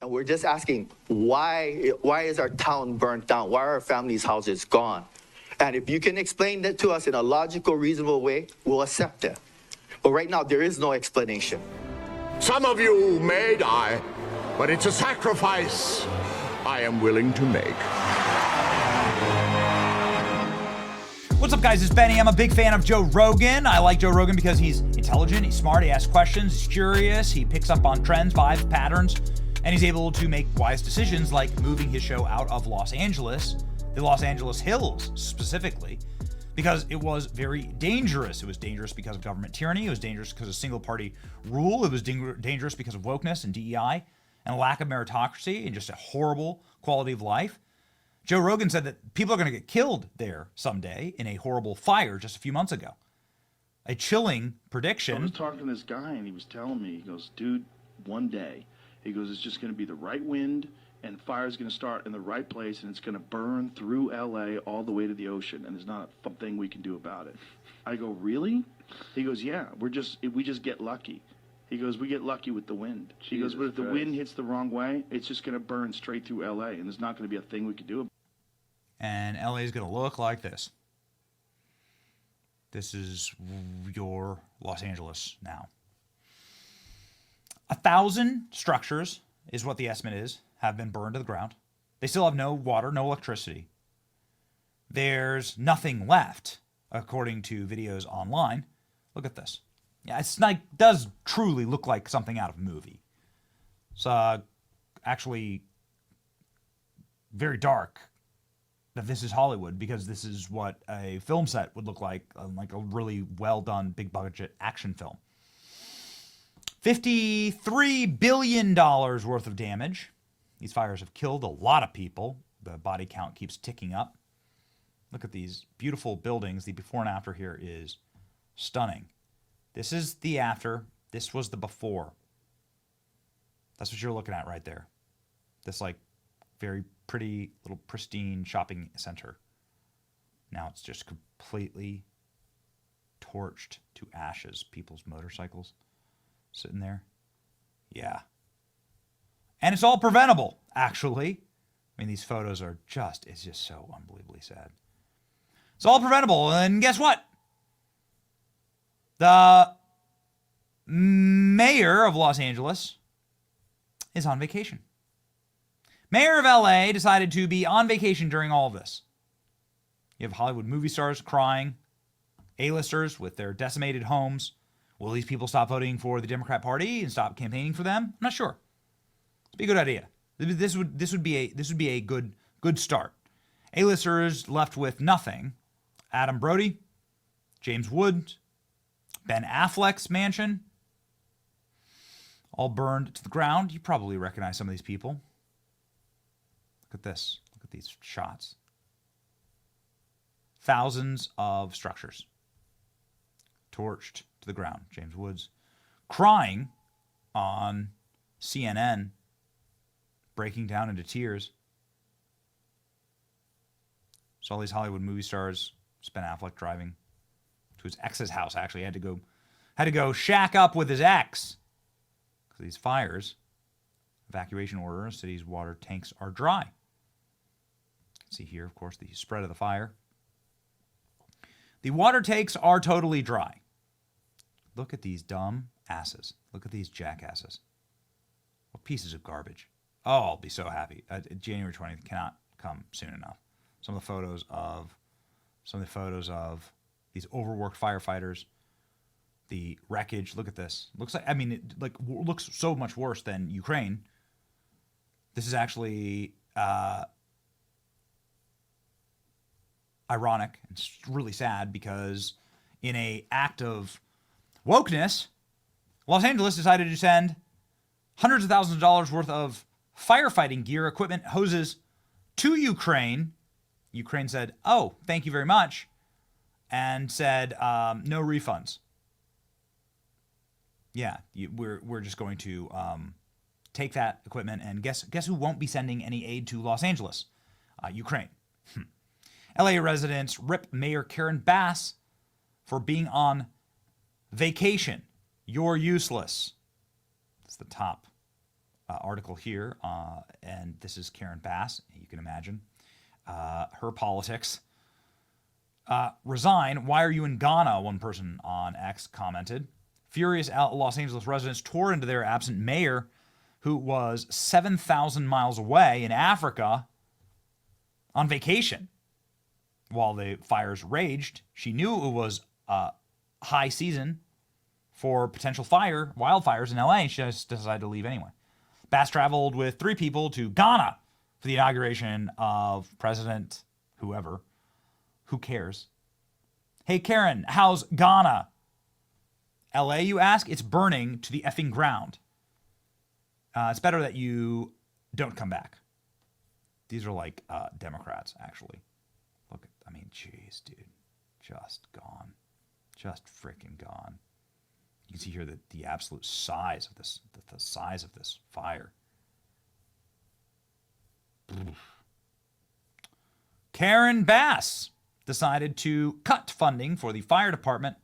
We're just asking, why is our town burnt down? Why are our families' houses gone? And if you can explain that to us in a logical, reasonable way, we'll accept it. But right now, there is no explanation. Some of you may die, but it's a sacrifice I am willing to make. What's up, guys? It's Benny. I'm a big fan of Joe Rogan. I like Joe Rogan because he's intelligent, he's smart, he asks questions, he's curious, he picks up on trends, vibes, patterns, and he's able to make wise decisions like moving his show out of Los Angeles, the Los Angeles Hills specifically, because it was very dangerous. It was dangerous because of government tyranny. It was dangerous because of single-party rule. It was dangerous because of wokeness and DEI and a lack of meritocracy and just a horrible quality of life. Joe Rogan said that people are going to get killed there someday in a horrible fire just a few months ago. A chilling prediction. I was talking to this guy, and he was telling me, he goes, dude, one day, he goes, it's just going to be the right wind, and fire's going to start in the right place, and it's going to burn through L.A. all the way to the ocean, and there's not a thing we can do about it. I go, really? He goes, yeah, we just get lucky. He goes, we get lucky with the wind. He goes, but if the wind hits the wrong way, it's just going to burn straight through L.A., and there's not going to be a thing we can do about it. And LA is going to look like this. This is your Los Angeles now. 1,000 structures is what the estimate is, have been burned to the ground. They still have no water, no electricity. There's nothing left, according to videos online. Look at this. Yeah, it does truly look like something out of a movie. It's actually very dark that this is Hollywood, because this is what a film set would look like a really well-done, big-budget action film. $53 billion worth of damage. These fires have killed a lot of people. The body count keeps ticking up. Look at these beautiful buildings. The before and after here is stunning. This is the after. This was the before. That's what you're looking at right there. This, very pretty little pristine shopping center. Now it's just completely torched to ashes. People's motorcycles sitting there. Yeah. And it's all preventable, actually. I mean, these photos are it's just so unbelievably sad. It's all preventable. And guess what? The mayor of Los Angeles is on vacation. Mayor of LA decided to be on vacation during all of this. You have Hollywood movie stars crying, A-listers with their decimated homes. Will these people stop voting for the Democrat Party and stop campaigning for them? I'm not sure. It'd be a good idea. This would be a good start. A-listers left with nothing. Adam Brody, James Woods, Ben Affleck's mansion, all burned to the ground. You probably recognize some of these people. Look at this. Look at these shots. Thousands of structures torched to the ground. James Woods crying on CNN, breaking down into tears. Saw these Hollywood movie stars. Ben Affleck driving to his ex's house. Actually, had to go shack up with his ex because these fires. Evacuation order. City's water tanks are dry. See here, of course, the spread of the fire. The water tanks are totally dry. Look at these dumb asses. Look at these jackasses. What pieces of garbage. Oh, I'll be so happy. January 20th cannot come soon enough. Some of the photos of these overworked firefighters, the wreckage. Look at this. Looks like, looks so much worse than Ukraine. This is actually ironic and really sad, because in an act of wokeness, Los Angeles decided to send hundreds of thousands of dollars worth of firefighting gear, equipment, hoses to Ukraine. Ukraine said, oh, thank you very much, and said, no refunds. Yeah, we're just going to take that equipment, and guess who won't be sending any aid to Los Angeles? Ukraine. LA residents rip Mayor Karen Bass for being on vacation. You're useless. It's the top article here, and this is Karen Bass. You can imagine her politics. Resign. Why are you in Ghana? One person on X commented. Furious Los Angeles residents tore into their absent mayor, who was 7,000 miles away in Africa on vacation. While the fires raged, she knew it was high season for potential wildfires in LA, and she just decided to leave anyway. Bass traveled with 3 people to Ghana for the inauguration of President whoever. Who cares? Hey, Karen, how's Ghana? LA, you ask? It's burning to the effing ground. It's better that you don't come back. These are like Democrats, actually. Look, I mean, jeez, dude. Just gone. Just freaking gone. You can see here the absolute size of this, the size of this fire. Karen Bass decided to cut funding for the fire department.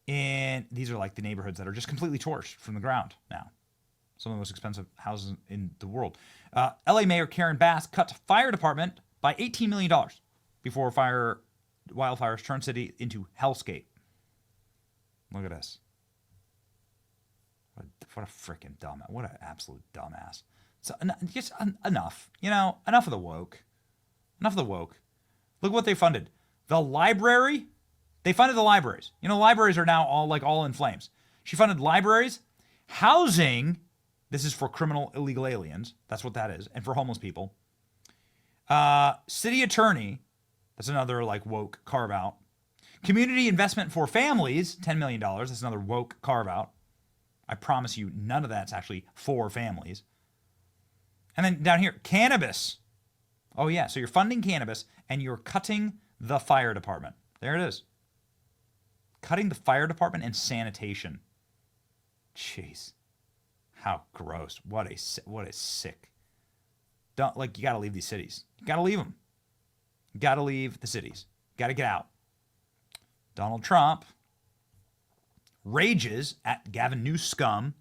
And these are like the neighborhoods that are just completely torched from the ground now. Some of the most expensive houses in the world. LA Mayor Karen Bass cut fire department by $18 million before wildfires turned city into hellscape. Look at this. What a freaking dumbass. What an absolute dumbass. So just enough. Enough of the woke. Enough of the woke. Look what they funded. The library. They funded the libraries. Libraries are now all in flames. She funded libraries, housing. This is for criminal illegal aliens. That's what that is. And for homeless people. City attorney. That's another woke carve out. Community investment for families, $10 million. That's another woke carve out. I promise you, none of that's actually for families. And then down here, cannabis. Oh, yeah. So you're funding cannabis and you're cutting the fire department. There it is. Cutting the fire department and sanitation. Jeez. How gross. What a sick. You got to leave these cities. You got to leave them. You got to leave the cities. You got to get out. Donald Trump rages at Gavin Newsom,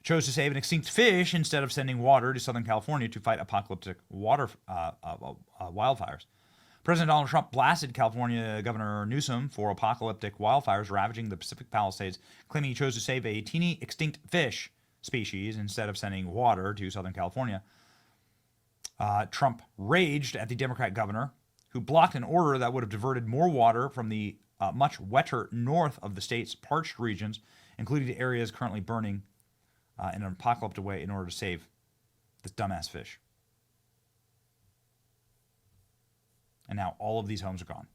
chose to save an extinct fish instead of sending water to Southern California to fight apocalyptic wildfires. President Donald Trump blasted California Governor Newsom for apocalyptic wildfires ravaging the Pacific Palisades, claiming he chose to save a teeny extinct fish species instead of sending water to Southern California. Trump raged at the Democrat governor, who blocked an order that would have diverted more water from the much wetter north of the state's parched regions, including the areas currently burning in an apocalyptic way in order to save this dumbass fish. And now all of these homes are gone.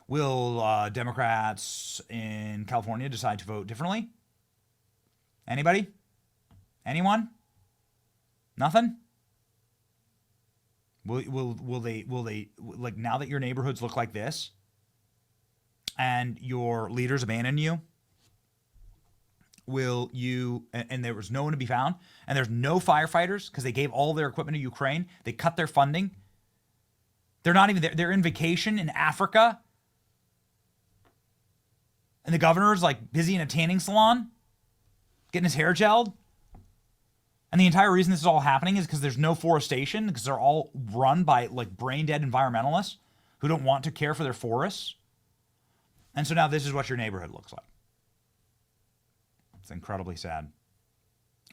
Will Democrats in California decide to vote differently? Anybody? Anyone? Nothing? Will they now that your neighborhoods look like this and your leaders abandon you, will you, and there was no one to be found, and there's no firefighters because they gave all their equipment to Ukraine, they cut their funding, they're not even there, they're in vacation in Africa, and the governor's busy in a tanning salon getting his hair gelled. And the entire reason this is all happening is because there's no forestation, because they're all run by brain dead environmentalists who don't want to care for their forests. And so now this is what your neighborhood looks like. It's incredibly sad.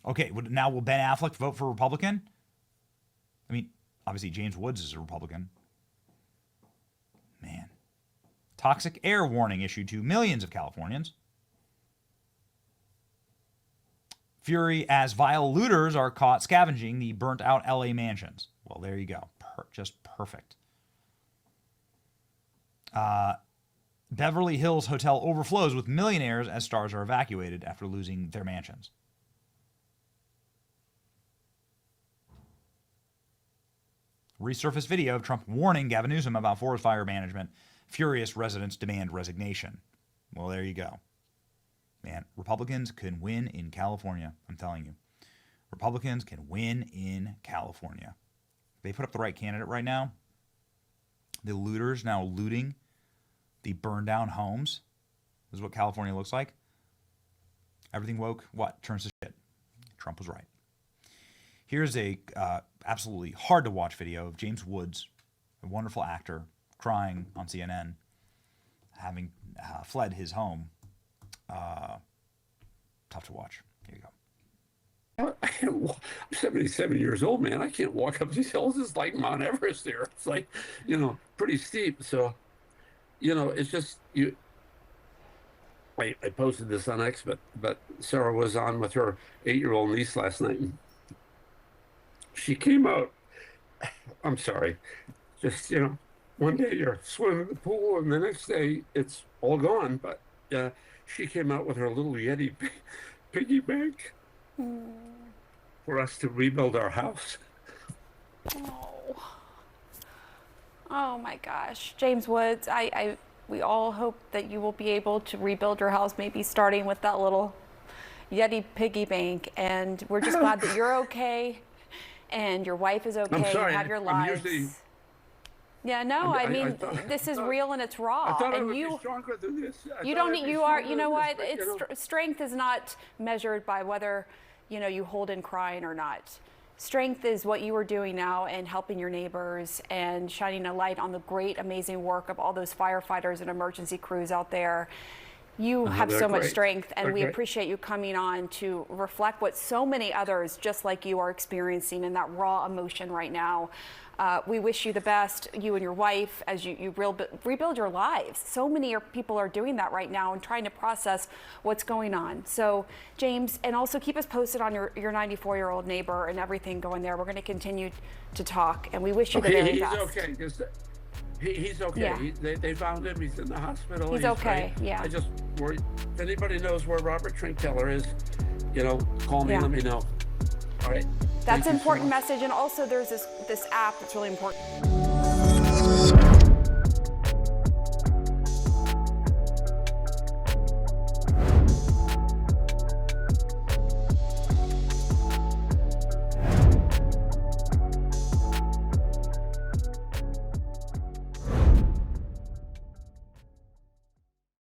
Okay, now will Ben Affleck vote for Republican? I mean, obviously James Woods is a Republican. Man. Toxic air warning issued to millions of Californians. Fury as vile looters are caught scavenging the burnt-out LA mansions. Well, there you go. Just perfect. Beverly Hills Hotel overflows with millionaires as stars are evacuated after losing their mansions. Resurfaced video of Trump warning Gavin Newsom about forest fire management. Furious residents demand resignation. Well, there you go. Man, Republicans can win in California. I'm telling you. Republicans can win in California. They put up the right candidate right now. The looters now looting the burned down homes. This is what California looks like. Everything woke, turns to shit. Trump was right. Here's a absolutely hard to watch video of James Woods, a wonderful actor, crying on CNN, having fled his home. Tough to watch. Here you go. I'm 77 years old, man. I can't walk up these hills. It's like Mount Everest there. It's like, pretty steep. So, it's just you. I posted this on X, but Sarah was on with her 8-year-old niece last night. And she came out. I'm sorry. Just, one day you're swimming in the pool and the next day it's all gone. But she came out with her little Yeti piggy bank for us to rebuild our house. Oh my gosh. James Woods, we all hope that you will be able to rebuild your house, maybe starting with that little Yeti piggy bank. And we're just glad that you're okay and your wife is okay. I'm sorry, you have your lives. Yeah, no, I mean, this is real and it's raw. I thought and I would be stronger than this. You don't need, you are, you know what? Strength is not measured by whether, you hold in crying or not. Strength is what you are doing now and helping your neighbors and shining a light on the great, amazing work of all those firefighters and emergency crews out there. You have so much strength, and we appreciate you coming on to reflect what so many others just like you are experiencing in that raw emotion right now. We wish you the best, you and your wife, as you rebuild your lives. So many people are doing that right now and trying to process what's going on. So, James, and also keep us posted on your 94-year-old neighbor and everything going there. We're going to continue to talk, and we wish you the very best. He's okay. He's okay. Yeah. They found him. He's in the hospital. He's okay. Right. Yeah. I just worry. If anybody knows where Robert Trinkteller is, call me. Let me know. All right. That's an important message. And also there's this app that's really important.